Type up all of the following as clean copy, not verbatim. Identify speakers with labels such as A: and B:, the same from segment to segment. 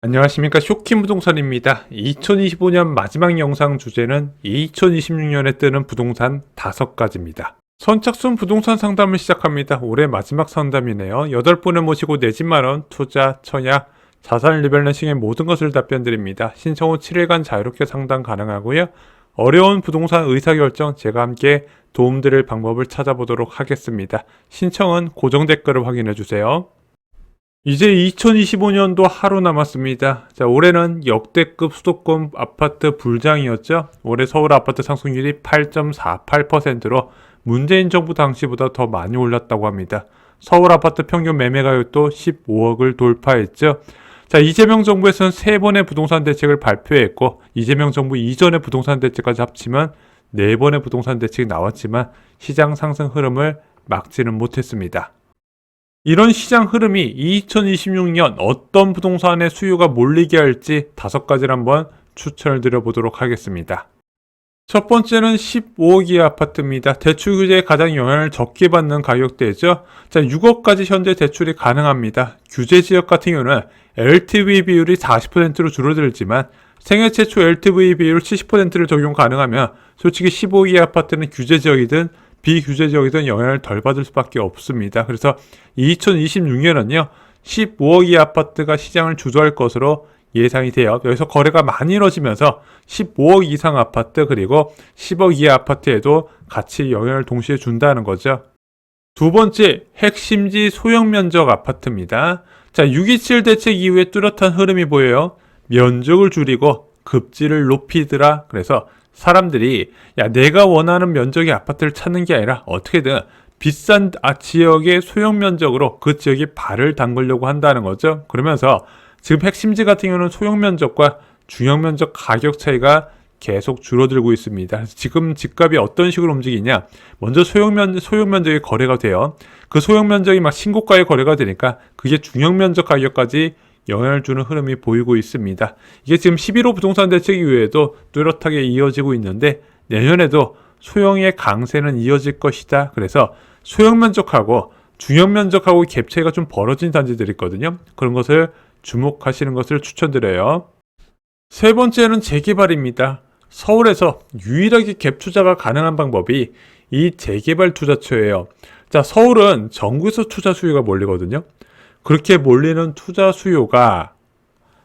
A: 안녕하십니까. 쇼킹 부동산입니다. 2025년 마지막 영상 주제는 2026년에 뜨는 부동산 5가지입니다. 선착순 부동산 상담을 시작합니다. 올해 마지막 상담이네요. 8분을 모시고 내 집 마련, 투자, 청약, 자산 리밸런싱의 모든 것을 답변드립니다. 신청 후 7일간 자유롭게 상담 가능하고요. 어려운 부동산 의사결정 제가 함께 도움드릴 방법을 찾아보도록 하겠습니다. 신청은 고정 댓글을 확인해주세요. 이제 2025년도 하루 남았습니다. 자, 올해는 역대급 수도권 아파트 불장이었죠. 올해 서울 아파트 상승률이 8.48%로 문재인 정부 당시보다 더 많이 올랐다고 합니다. 서울 아파트 평균 매매가율도 15억을 돌파했죠. 자, 이재명 정부에서는 3번의 부동산 대책을 발표했고, 이재명 정부 이전의 부동산 대책까지 합치면 4번의 부동산 대책이 나왔지만 시장 상승 흐름을 막지는 못했습니다. 이런 시장 흐름이 2026년 어떤 부동산의 수요가 몰리게 할지 5가지를 한번 추천을 드려보도록 하겠습니다. 첫 번째는 15억 이하 아파트입니다. 대출 규제에 가장 영향을 적게 받는 가격대죠. 자, 6억까지 현재 대출이 가능합니다. 규제 지역 같은 경우는 LTV 비율이 40%로 줄어들지만 생애 최초 LTV 비율 70%를 적용 가능하면 솔직히 15억 이하 아파트는 규제 지역이든 비규제 지역이든 영향을 덜 받을 수밖에 없습니다. 그래서 2026년은요 15억 이하 아파트가 시장을 주도할 것으로 예상이 돼요. 여기서 거래가 많이 이뤄지면서 15억 이상 아파트 그리고 10억 이하 아파트에도 같이 영향을 동시에 준다는 거죠. 두 번째, 핵심지 소형 면적 아파트입니다. 자, 6.27 대책 이후에 뚜렷한 흐름이 보여요. 면적을 줄이고 급지를 높이더라. 그래서 사람들이 내가 원하는 면적의 아파트를 찾는 게 아니라 어떻게든 비싼 지역의 소형 면적으로 그 지역에 발을 담그려고 한다는 거죠. 그러면서 지금 핵심지 같은 경우는 소형 면적과 중형 면적 가격 차이가 계속 줄어들고 있습니다. 그래서 지금 집값이 어떤 식으로 움직이냐? 먼저 소형 면적이 거래가 돼요. 그 소형 면적이 막 신고가에 거래가 되니까 그게 중형 면적 가격까지 영향을 주는 흐름이 보이고 있습니다. 이게 지금 11호 부동산 대책 이후에도 뚜렷하게 이어지고 있는데 내년에도 소형의 강세는 이어질 것이다. 그래서 소형 면적하고 중형 면적하고 갭 차이가 좀 벌어진 단지들이 있거든요. 그런 것을 주목하시는 것을 추천드려요. 세 번째는 재개발입니다. 서울에서 유일하게 갭 투자가 가능한 방법이 이 재개발 투자처예요. 자, 서울은 전국에서 투자 수요가 몰리거든요. 그렇게 몰리는 투자 수요가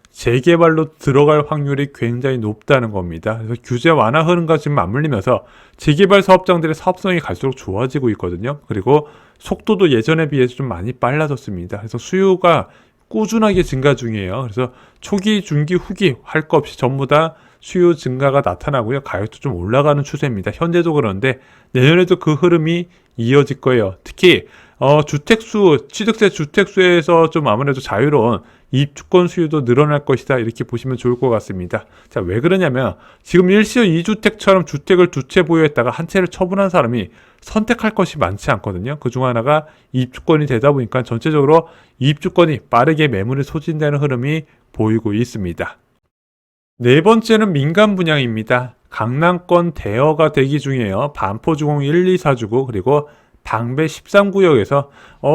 A: 재개발로 들어갈 확률이 굉장히 높다는 겁니다. 그래서 규제 완화 흐름과 지금 맞물리면서 재개발 사업장들의 사업성이 갈수록 좋아지고 있거든요. 그리고 속도도 예전에 비해서 좀 많이 빨라졌습니다. 그래서 수요가 꾸준하게 증가 중이에요. 그래서 초기, 중기, 후기 할 거 없이 전부 다 수요 증가가 나타나고요. 가격도 좀 올라가는 추세입니다. 현재도 그런데 내년에도 그 흐름이 이어질 거예요. 특히 주택수, 취득세 주택수에서 좀 아무래도 자유로운 입주권 수요도 늘어날 것이다. 이렇게 보시면 좋을 것 같습니다. 자, 왜 그러냐면 지금 일시적 2주택처럼 주택을 두 채 보유했다가 한 채를 처분한 사람이 선택할 것이 많지 않거든요. 그중 하나가 입주권이 되다 보니까 전체적으로 입주권이 빠르게 매물이 소진되는 흐름이 보이고 있습니다. 네 번째는 민간 분양입니다. 강남권 대여가 대기 중이에요. 반포주공 1, 2, 4주구 그리고 방배 13구역에서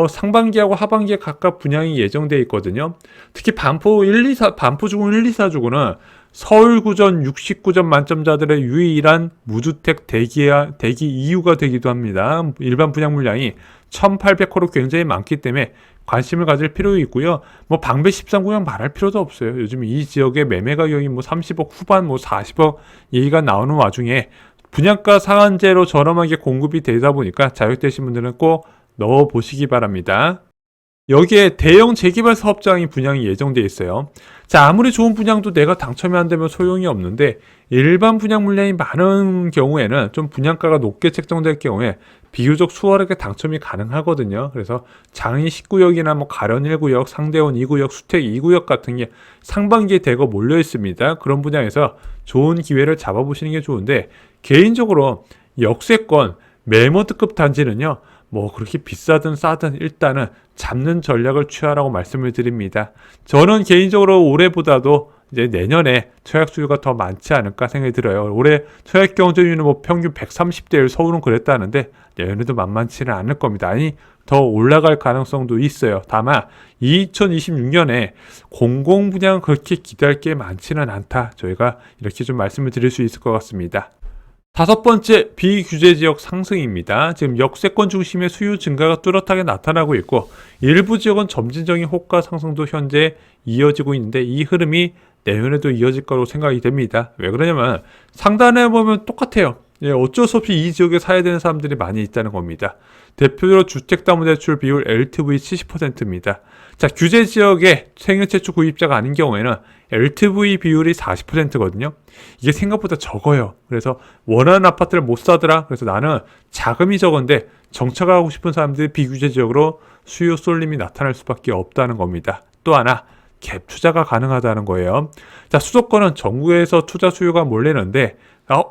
A: 상반기하고 하반기에 각각 분양이 예정되어 있거든요. 특히 반포주공 1, 2, 4주구는 서울구전 69점 만점자들의 유일한 무주택 대기 이유가 되기도 합니다. 일반 분양 물량이 1800호로 굉장히 많기 때문에 관심을 가질 필요가 있고요. 방배 13구역 말할 필요도 없어요. 요즘 이 지역의 매매 가격이 30억 후반 40억 얘기가 나오는 와중에 분양가 상한제로 저렴하게 공급이 되다 보니까 자격되신 분들은 꼭 넣어보시기 바랍니다. 여기에 대형 재개발 사업장이 분양이 예정되어 있어요. 자, 아무리 좋은 분양도 내가 당첨이 안 되면 소용이 없는데 일반 분양 물량이 많은 경우에는 좀 분양가가 높게 책정될 경우에 비교적 수월하게 당첨이 가능하거든요. 그래서 장이 10구역이나 가련 1구역, 상대원 2구역, 수택 2구역 같은 게 상반기에 대거 몰려 있습니다. 그런 분야에서 좋은 기회를 잡아보시는 게 좋은데 개인적으로 역세권 매머드급 단지는요. 그렇게 비싸든 싸든 일단은 잡는 전략을 취하라고 말씀을 드립니다. 저는 개인적으로 올해보다도 이제 내년에 청약 수요가 더 많지 않을까 생각이 들어요. 올해 청약 경쟁률은 평균 130대 1, 서울은 그랬다는데 내년에도 만만치는 않을 겁니다. 아니 더 올라갈 가능성도 있어요. 다만 2026년에 공공 분양 그렇게 기대할 게 많지는 않다. 저희가 이렇게 좀 말씀을 드릴 수 있을 것 같습니다. 다섯 번째, 비규제 지역 상승입니다. 지금 역세권 중심의 수요 증가가 뚜렷하게 나타나고 있고 일부 지역은 점진적인 호가 상승도 현재 이어지고 있는데 이 흐름이 내년에도 이어질 거로 생각이 됩니다. 왜 그러냐면 상단에 보면 똑같아요. 어쩔 수 없이 이 지역에 사야 되는 사람들이 많이 있다는 겁니다. 대표적으로 주택담보대출 비율 LTV 70%입니다. 자, 규제 지역의 생일체초 구입자가 아닌 경우에는 LTV 비율이 40%거든요. 이게 생각보다 적어요. 그래서 원하는 아파트를 못 사더라. 그래서 나는 자금이 적은데 정착하고 싶은 사람들이 비규제 지역으로 수요 쏠림이 나타날 수밖에 없다는 겁니다. 또 하나, 갭 투자가 가능하다는 거예요. 자, 수도권은 전국에서 투자 수요가 몰리는데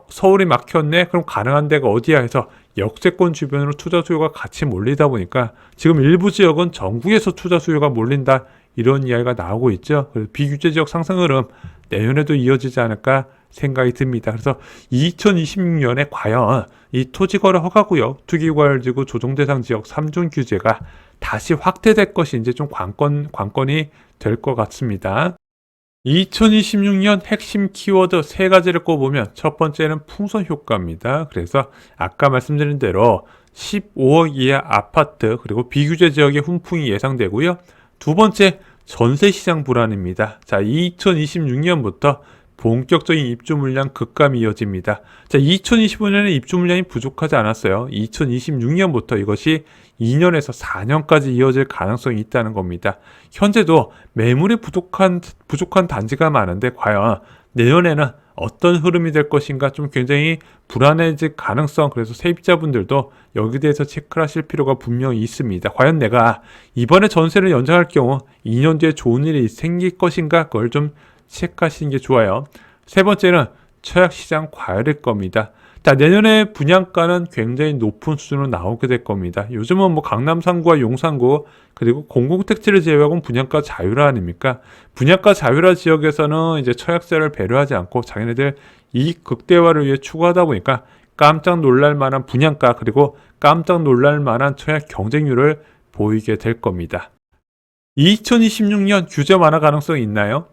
A: 서울이 막혔네? 그럼 가능한 데가 어디야 해서 역세권 주변으로 투자 수요가 같이 몰리다 보니까 지금 일부 지역은 전국에서 투자 수요가 몰린다, 이런 이야기가 나오고 있죠. 그래서 비규제 지역 상승 흐름 내년에도 이어지지 않을까 생각이 듭니다. 그래서 2026년에 과연 이 토지거래 허가구역, 투기과열지구 조정대상 지역 3중 규제가 다시 확대될 것이 이제 좀 관건이 될 것 같습니다. 2026년 핵심 키워드 세 가지를 꼽으면 첫 번째는 풍선 효과입니다. 그래서 아까 말씀드린 대로 15억 이하 아파트 그리고 비규제 지역의 훈풍이 예상되고요. 두 번째, 전세시장 불안입니다. 자, 2026년부터 본격적인 입주 물량 급감이 이어집니다. 자, 2025년에 입주 물량이 부족하지 않았어요. 2026년부터 이것이 2년에서 4년까지 이어질 가능성이 있다는 겁니다. 현재도 매물이 부족한 단지가 많은데 과연 내년에는 어떤 흐름이 될 것인가 좀 굉장히 불안해질 가능성, 그래서 세입자분들도 여기에 대해서 체크를 하실 필요가 분명히 있습니다. 과연 내가 이번에 전세를 연장할 경우 2년 뒤에 좋은 일이 생길 것인가, 그걸 좀 체크하시는 게 좋아요. 세 번째는 청약시장 과열일 겁니다. 자, 내년에 분양가는 굉장히 높은 수준으로 나오게 될 겁니다. 요즘은 뭐 강남 3구와 용산 9 그리고 공공택지를 제외하고는 분양가 자율화 아닙니까? 분양가 자율화 지역에서는 이제 청약세를 배려하지 않고 자기네들 이익 극대화를 위해 추구하다 보니까 깜짝 놀랄 만한 분양가 그리고 깜짝 놀랄 만한 청약 경쟁률을 보이게 될 겁니다. 2026년 규제 완화 가능성이 있나요?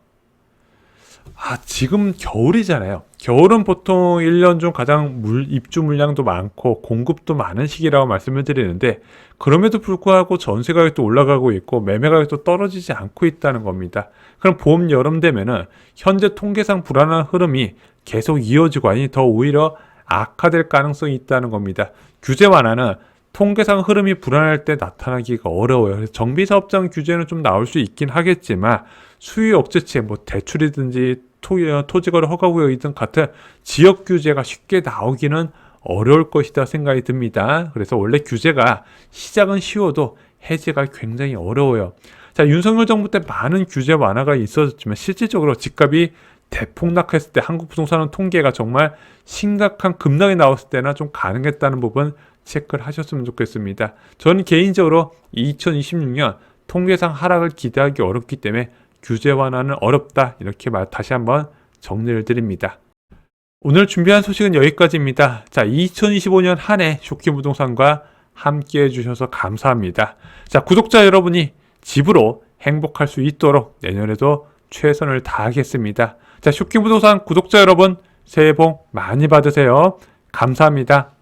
A: 지금 겨울이잖아요. 겨울은 보통 1년 중 가장 입주 물량도 많고 공급도 많은 시기라고 말씀을 드리는데 그럼에도 불구하고 전세 가격도 올라가고 있고 매매 가격도 떨어지지 않고 있다는 겁니다. 그럼 봄, 여름 되면은 현재 통계상 불안한 흐름이 계속 이어지고 아니 더 오히려 악화될 가능성이 있다는 겁니다. 규제 완화는 통계상 흐름이 불안할 때 나타나기가 어려워요. 그래서 정비사업장 규제는 좀 나올 수 있긴 하겠지만 수요 억제책, 뭐 대출이든지 토지거래 허가구역이든 같은 지역 규제가 쉽게 나오기는 어려울 것이다 생각이 듭니다. 그래서 원래 규제가 시작은 쉬워도 해제가 굉장히 어려워요. 자, 윤석열 정부 때 많은 규제 완화가 있었지만 실질적으로 집값이 대폭락했을 때 한국 부동산은 통계가 정말 심각한 급락이 나왔을 때나 좀 가능했다는 부분 체크를 하셨으면 좋겠습니다. 저는 개인적으로 2026년 통계상 하락을 기대하기 어렵기 때문에 규제 완화는 어렵다, 이렇게 다시 한번 정리를 드립니다. 오늘 준비한 소식은 여기까지입니다. 자, 2025년 한 해 쇼킹부동산과 함께 해주셔서 감사합니다. 자, 구독자 여러분이 집으로 행복할 수 있도록 내년에도 최선을 다하겠습니다. 자, 쇼킹부동산 구독자 여러분, 새해 복 많이 받으세요. 감사합니다.